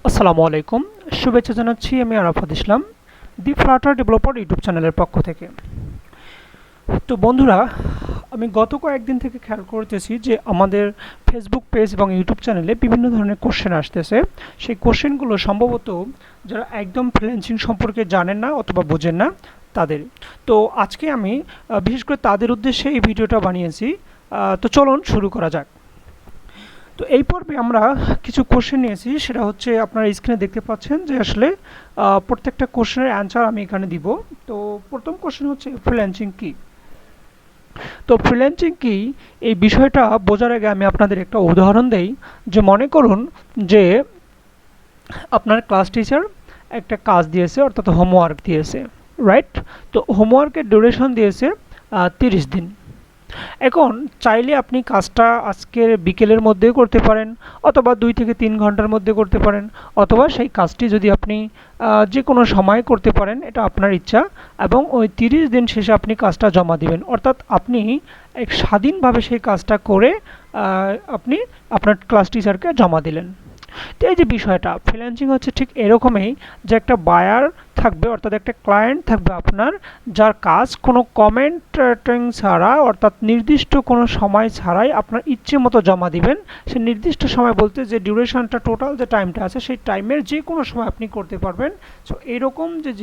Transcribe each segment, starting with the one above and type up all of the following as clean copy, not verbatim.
আসসালামু আলাইকুম, শুভেচ্ছা জানাচ্ছি। আমি আরাফাত ইসলাম, দি ফ্লাটার ডেভেলপার ইউটিউব চ্যানেলের পক্ষ থেকে। তো বন্ধুরা, আমি গত কয়েকদিন থেকে খেয়াল করতেছি যে আমাদের ফেসবুক পেজ এবং ইউটিউব চ্যানেলে বিভিন্ন ধরনের কোশ্চেন আসতেছে। সেই কোশ্চেনগুলো সম্ভবত যারা একদম ফ্রিল্যান্সিং সম্পর্কে জানেন না অথবা বোঝেন না তাদের। তো আজকে আমি বিশেষ করে তাদের উদ্দেশ্যে এই ভিডিওটা বানিয়েছি। তো চলুন শুরু করা যাক। তো এই পর্বে আমরা কিছু কোশ্চেন নিয়েছি, সেটা হচ্ছে আপনারা স্ক্রিনে দেখতে পাচ্ছেন যে আসলে প্রত্যেকটা কোশ্চেনের অ্যান্সার আমি এখানে দিব। তো প্রথম কোশ্চেন হচ্ছে ফ্রিল্যান্সিং কি। তো ফ্রিল্যান্সিং কি এই বিষয়টা বোঝার আগে আমি আপনাদের একটা উদাহরণ দেই। যে মনে করুন যে আপনার ক্লাস টিচার একটা কাজ দিয়েছে, অর্থাৎ হোমওয়ার্ক দিয়েছে, রাইট। তো হোমওয়ার্কের ডিউরেশন দিয়েছে 30 দিন। এখন চাইলে আপনি কাজটা আজকের বিকেলের মধ্যে করতে পারেন, অথবা 2 থেকে 3 ঘন্টার মধ্যে করতে পারেন, অথবা সেই কাজটি যদি আপনি যে কোনো সময় করতে পারেন, এটা আপনার ইচ্ছা। এবং ওই 30 দিন শেষে আপনি কাজটা জমা দিবেন, অর্থাৎ আপনি এক স্বাধীনভাবে সেই কাজটা করে আপনি আপনার ক্লাস টিচারকে জমা দিলেন। তো এই যে বিষয়টা ফ্রিল্যান্সিং হচ্ছে ঠিক এরকমই, যে একটা বায়ার থাকবে, অর্থাৎ একটা ক্লায়েন্ট থাকবে আপনার, যার কাজ কোনো কমেন্টিং ছাড়া, অর্থাৎ নির্দিষ্ট কোনো সময় ছাড়াই আপনার ইচ্ছে মতো জমা দিবেন। সে নির্দিষ্ট সময় বলতে যে ডিউরেশনটা, টোটাল যে টাইমটা আছে, সেই টাইমের যে কোনো সময় আপনি করতে পারবেন। সো এইরকম যে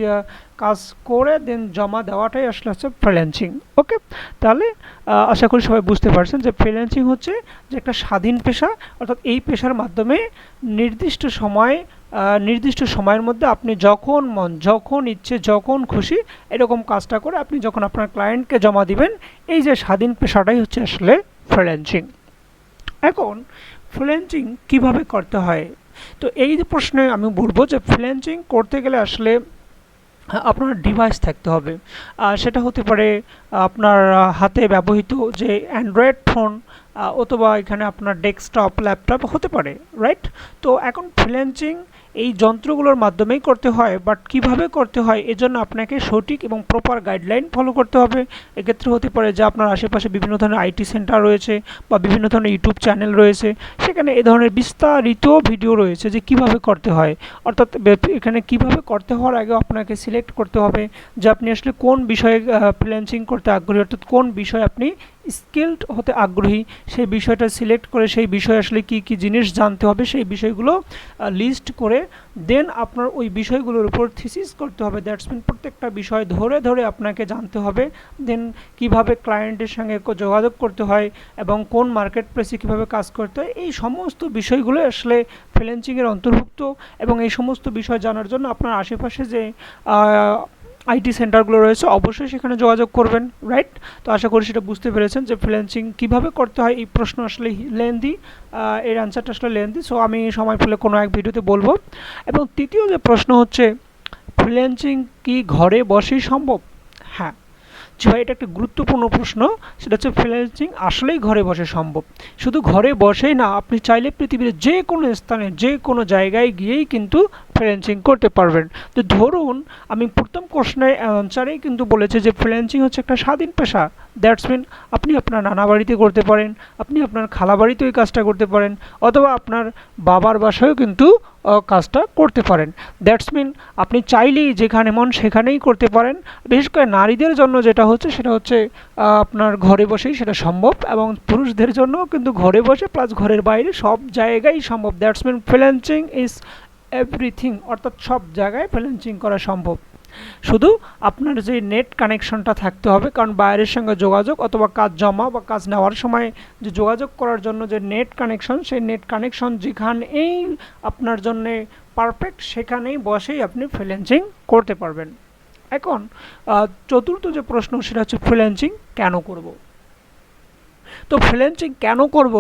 কাজ করে দেন জমা দেওয়াটাই আসলে হচ্ছে ফ্রিল্যান্সিং। ওকে, তাহলে আশা করি সবাই বুঝতে পারছেন যে ফ্রিল্যান্সিং হচ্ছে যে একটা স্বাধীন পেশা, অর্থাৎ এই পেশার মাধ্যমে নির্দিষ্ট সময়ের মধ্যে আপনি যখন মন, যখন ইচ্ছে, যখন খুশি এরকম কাজটা করে আপনি যখন আপনার ক্লায়েন্টকে জমা দিবেন, এই যে স্বাধীন পেশাটাই হচ্ছে আসলে ফ্রিল্যান্সিং। এখন ফ্রিল্যান্সিং কিভাবে করতে হয়, তো এই যে প্রশ্নে আমি বলবো যে ফ্রিল্যান্সিং করতে গেলে আসলে আপনার ডিভাইস থাকতে হবে। সেটা হতে পারে আপনার হাতে ব্যবহৃত যে অ্যান্ড্রয়েড ফোন, অথবা এখানে আপনার ডেস্কটপ, ল্যাপটপ হতে পারে, রাইট। তো এখন ফ্রিল্যান্সিং এই যন্ত্রগুলোর মাধ্যমেই করতে হয়, বাট কিভাবে করতে হয় এজন্য আপনাকে সঠিক এবং প্রপার গাইডলাইন ফলো করতে হবে। এক্ষেত্রে হতে পারে যে আপনার আশেপাশে বিভিন্ন ধরনের আইটি সেন্টার রয়েছে, বা বিভিন্ন ধরনের ইউটিউব চ্যানেল রয়েছে, সেখানে এ ধরনের বিস্তারিত ভিডিও রয়েছে যে কিভাবে করতে হয়। অর্থাৎ এখানে কিভাবে করতে হওয়ার আগে আপনাকে সিলেক্ট করতে হবে যে আপনি আসলে কোন বিষয়ে ফ্রিল্যান্সিং করতে আগ্রহী, অর্থাৎ কোন বিষয়ে আপনি স্কিলড হতে আগ্রহী। সেই বিষয়টা সিলেক্ট করে সেই বিষয়ে আসলে কি কি জিনিস জানতে হবে, সেই বিষয়গুলো লিস্ট করে দেন আপনার ওই বিষয়গুলোর উপর থিসিস করতে হবে। দ্যাটস মিন প্রত্যেকটা বিষয় ধরে ধরে আপনাকে জানতে হবে। দেন কিভাবে ক্লায়েন্টের সঙ্গে যোগাযোগ করতে হয়, এবং কোন মার্কেট প্লেসে কীভাবে কাজ করতে হয়, এই সমস্ত বিষয়গুলো আসলে ফ্রিল্যান্সিংয়ের অন্তর্ভুক্ত। এবং এই সমস্ত বিষয় জানার জন্য আপনার আশেপাশে যে আইটি সেন্টারগুলো রয়েছে অবশ্যই সেখানে যোগাযোগ করবেন, রাইট। তো আশা করি সেটা বুঝতে পেরেছেন যে ফ্রিল্যান্সিং কীভাবে করতে হয়। এই প্রশ্ন আসলে লেন্দি, এর অ্যান্সারটা আসলে লেন্দি, সো আমি সময় পেলে কোনো এক ভিডিওতে বলবো। এবং তৃতীয় যে প্রশ্ন হচ্ছে, ফ্রিল্যান্সিং কি ঘরে বসেই সম্ভব? হ্যাঁ, জি ভাই, এটা একটা গুরুত্বপূর্ণ প্রশ্ন। সেটা হচ্ছে ফ্রিল্যান্সিং আসলেই ঘরে বসে সম্ভব। শুধু ঘরে বসেই না, আপনি চাইলে পৃথিবীর যে কোনো স্থানে, যে কোনো জায়গায় গিয়েই কিন্তু ফ্রিল্যান্সিং করতে পারবেন। তো ধরুন আমি প্রথম প্রশ্নের অ্যান্সারেই কিন্তু বলেছি যে ফ্রিল্যান্সিং হচ্ছে একটা স্বাধীন পেশা। দ্যাটস মিন আপনি আপনার নানা বাড়িতে করতে পারেন, আপনি আপনার খালা বাড়িতেও এই কাজটা করতে পারেন, অথবা আপনার বাবার বাসায়ও কিন্তু কাজটা করতে পারেন। দ্যাটস মিন আপনি চাইলেই যেখানে মন সেখানেই করতে পারেন। বিশেষ করে নারীদের জন্য যেটা হচ্ছে সেটা হচ্ছে আপনার ঘরে বসেই সেটা সম্ভব, এবং পুরুষদের জন্য কিন্তু ঘরে বসে প্লাস ঘরের বাইরে সব জায়গায় সম্ভব। That's mean freelancing is everything, অর্থাৎ সব জায়গায় ফ্রিল্যান্সিং করা সম্ভব। শুধু আপনার যে নেট কানেকশনটা থাকতে হবে, কারণ বাইরের সঙ্গে যোগাযোগ অথবা কাজ জমা বা কাজ নেওয়ার সময় যে যোগাযোগ করার জন্য যে নেট কানেকশন, সেই নেট কানেকশন যেখানেই আপনার জন্য পারফেক্ট, সেখানেই বসেই আপনি ফ্রিল্যান্সিং করতে পারবেন। এখন চতুর্থ যে প্রশ্ন সেটা হচ্ছে ফ্রিল্যান্সিং কেন করব। তো ফ্রিল্যান্সিং কেন করব,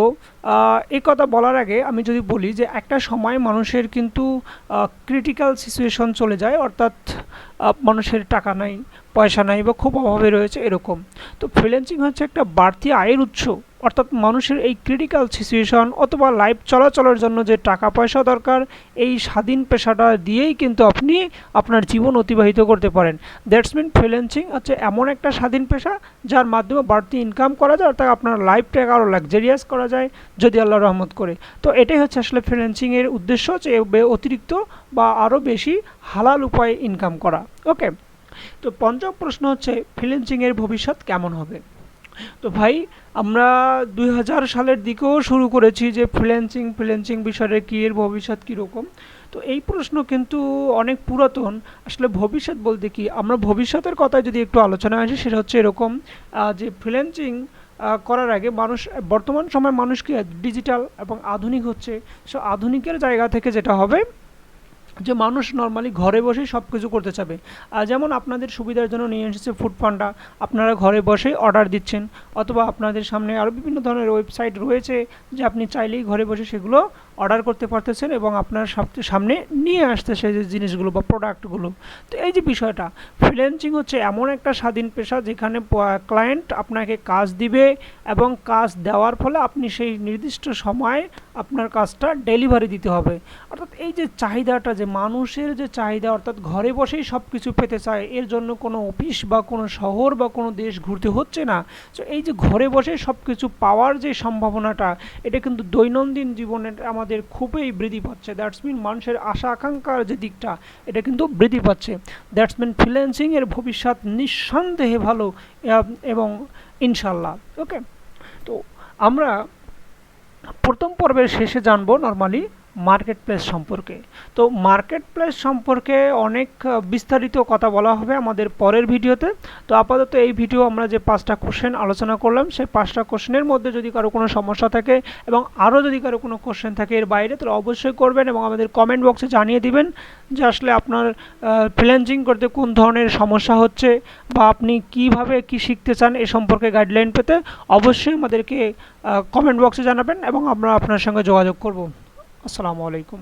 এই কথা বলার আগে আমি যদি বলি যে একটা সময় মানুষের কিন্তু ক্রিটিক্যাল সিচুয়েশন চলে যায়, অর্থাৎ মানুষের টাকা নাই, পয়সা নাই, বা খুব অভাবে রয়েছে এরকম। তো ফ্রিল্যান্সিং হচ্ছে একটা বাড়তি আয়ের উৎস, অর্থাৎ মানুষের এই ক্রিটিক্যাল সিচুয়েশন অথবা লাইফ চলাচলের জন্য যে টাকা পয়সা দরকার, এই স্বাধীন পেশাটা দিয়েই কিন্তু আপনি আপনার জীবন অতিবাহিত করতে পারেন। দ্যাটস মিন ফ্রিল্যান্সিং হচ্ছে এমন একটা স্বাধীন পেশা যার মাধ্যমে বাড়তি ইনকাম করা যায়, অর্থাৎ আপনার লাইফটাকে আরও লাক্সারিয়াস করা যায় যদি আল্লাহ রহমত করে। তো এটাই হচ্ছে আসলে ফ্রিল্যান্সিংয়ের উদ্দেশ্য, যে অতিরিক্ত বা আরও বেশি হালাল উপায়ে ইনকাম করা। ওকে, তো পঞ্চম প্রশ্ন হচ্ছে ফ্রিল্যান্সিংয়ের ভবিষ্যৎ কেমন হবে। তো ভাই, আমরা 2000 সালের দিকেও শুরু করেছি যে ফ্রিল্যান্সিং বিষয়ে কি এর ভবিষ্যৎ কীরকম। তো এই প্রশ্ন কিন্তু অনেক পুরাতন। আসলে ভবিষ্যৎ বলতে কি, আমরা ভবিষ্যতের কথায় যদি একটু আলোচনা আসি, সেটা হচ্ছে এরকম যে ফ্রিল্যান্সিং করার আগে মানুষ, বর্তমান সময় মানুষ কি ডিজিটাল এবং আধুনিক হচ্ছে। সো আধুনিকের জায়গা থেকে যেটা হবে যে মানুষ নর্মালি ঘরে বসেই সব কিছু করতে চাবে। যেমন আপনাদের সুবিধার জন্য নিয়ে এসেছে ফুড পান্ডা, আপনারা ঘরে বসেই অর্ডার দিচ্ছেন, অথবা আপনাদের সামনে আরও বিভিন্ন ধরনের ওয়েবসাইট রয়েছে যে আপনি চাইলেই ঘরে বসে সেগুলো অর্ডার করতে পারতেছেন এবং আপনার সামনে নিয়ে আসতে সেই যে জিনিসগুলো বা প্রোডাক্টগুলো। তো এই যে বিষয়টা, ফ্রিল্যান্সিং হচ্ছে এমন একটা স্বাধীন পেশা যেখানে ক্লায়েন্ট আপনাকে কাজ দিবে এবং কাজ দেওয়ার ফলে আপনি সেই নির্দিষ্ট সময়ে আপনার কাজটা ডেলিভারি দিতে হবে। অর্থাৎ এই যে চাহিদাটা, যে মানুষের যে চাহিদা, অর্থাৎ ঘরে বসেই সব কিছু পেতে চায়, এর জন্য কোনো অফিস বা কোনো শহর বা কোনো দেশ ঘুরতে হচ্ছে না। তো এই যে ঘরে বসে সব কিছু পাওয়ার যে সম্ভাবনাটা, এটা কিন্তু দৈনন্দিন জীবনের আমাদের খুবই বৃদ্ধি পাচ্ছে। দ্যাটস মিন মানুষের আশা আকাঙ্ক্ষার যে দিকটা, এটা কিন্তু বৃদ্ধি পাচ্ছে। দ্যাটস মিন ফ্রিল্যান্সিংয়ের ভবিষ্যৎ নিঃসন্দেহে ভালো এবং ইনশাল্লাহ। ওকে, তো আমরা প্রথম পর্বের শেষে জানবো নর্মালি মার্কেট প্লেস সম্পর্কে। তো মার্কেট প্লেস সম্পর্কে অনেক বিস্তারিত কথা বলা হবে আমাদের পরের ভিডিওতে। তো আপাতত এই ভিডিও আমরা যে 5টা কোশ্চেন আলোচনা করলাম, সেই 5টা কোশ্চেনের মধ্যে যদি কারো কোনো সমস্যা থাকে এবং আরও যদি কারো কোনো কোশ্চেন থাকে এর বাইরে, তাহলে অবশ্যই করবেন এবং আমাদের কমেন্ট বক্সে জানিয়ে দিবেন যে আসলে আপনার ফ্রিল্যান্সিং করতে কোন ধরনের সমস্যা হচ্ছে বা আপনি কিভাবে কি শিখতে চান এ সম্পর্কে গাইডলাইন পেতে অবশ্যই আমাদেরকে কমেন্ট বক্সে জানাবেন এবং আমরা আপনার সঙ্গে যোগাযোগ করব। আসসালামু আলাইকুম।